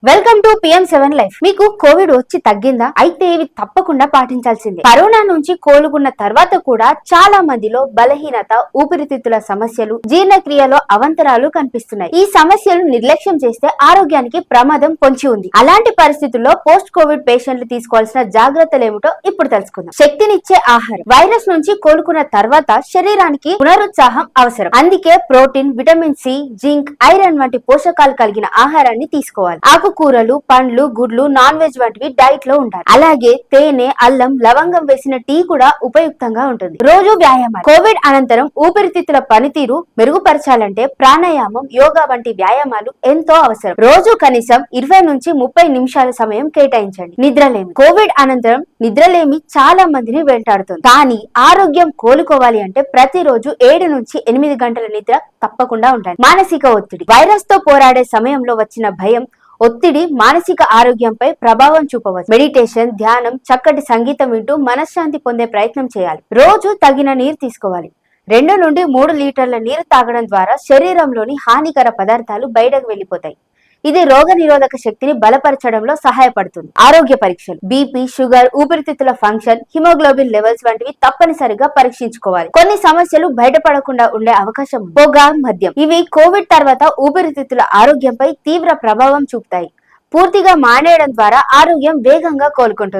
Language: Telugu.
Welcome to PM7 life. మీకు కోవిడ్ వచ్చి తగ్గిందా? అయితే ఇవి తప్పకుండా పాటించాల్సిందే. కరోనా నుంచి కోలుకున్న తర్వాత కూడా చాలా మందిలో బలహీనత, ఊపిరితిత్తుల సమస్యలు, జీర్ణక్రియలో అవంతరాలు కనిపిస్తున్నాయి. ఈ సమస్యలు నిర్లక్ష్యం చేస్తే ఆరోగ్యానికి ప్రమాదం పొంచి ఉంది. అలాంటి పరిస్థితుల్లో పోస్ట్ కోవిడ్ పేషెంట్లు తీసుకోవాల్సిన జాగ్రత్తలు ఏమిటో ఇప్పుడు తెలుసుకుందాం. శక్తినిచ్చే ఆహారం. వైరస్ నుంచి కోలుకున్న తర్వాత శరీరానికి పునరుత్సాహం అవసరం. అందుకే protein, vitamin C, zinc, iron వంటి పోషకాలు కలిగిన ఆహారాన్ని తీసుకోవాలి. ఆకుకూరలు, పండ్లు, గుడ్లు, నాన్ వెజ్ వంటివి డైట్ లో ఉండాలి. అలాగే తేనె, అల్లం, లవంగం వేసిన టీ కూడా ఉపయుక్తంగా ఉంటుంది. రోజు వ్యాయామం. కోవిడ్ అనంతరం ఊపిరితిత్తుల పనితీరు మెరుగుపరచాలంటే ప్రాణాయామం, యోగా వంటి వ్యాయామాలు ఎంతో అవసరం. రోజు కనీసం 20 నుంచి 30 నిమిషాల సమయం కేటాయించండి. నిద్రలేమి. కోవిడ్ అనంతరం నిద్రలేమి చాలా మందిని వెంటాడుతుంది. కానీ ఆరోగ్యం కోలుకోవాలి అంటే ప్రతిరోజు 7 నుంచి 8 గంటల నిద్ర తప్పకుండా ఉండాలి. మానసిక ఒత్తిడి. వైరస్ తో పోరాడే సమయంలో వచ్చిన భయం, ఒత్తిడి మానసిక ఆరోగ్యంపై ప్రభావం చూపవచ్చు. మెడిటేషన్, ధ్యానం, చక్కటి సంగీతం వింటూ మనశ్శాంతి పొందే ప్రయత్నం చేయాలి. రోజు తగిన నీరు తీసుకోవాలి. 2 నుండి 3 లీటర్ల నీరు తాగడం ద్వారా శరీరంలోని హానికర పదార్థాలు బయటకు వెళ్లిపోతాయి. ఇది రోగ నిరోధక శక్తిని బలపరచడంలో సహాయపడుతుంది. ఆరోగ్య పరీక్షలు. బీపీ, షుగర్, ఊపిరితిత్తుల ఫంక్షన్, హిమోగ్లోబిన్ లెవెల్స్ వంటివి తప్పనిసరిగా పరీక్షించుకోవాలి. కొన్ని సమస్యలు బయటపడకుండా ఉండే అవకాశం. పొగ, మద్యం. ఇవి కోవిడ్ తర్వాత ఊపిరితిత్తుల ఆరోగ్యంపై తీవ్ర ప్రభావం చూపుతాయి. పూర్తిగా మానేయడం ద్వారా ఆరోగ్యం వేగంగా కోలుకుంటుంది.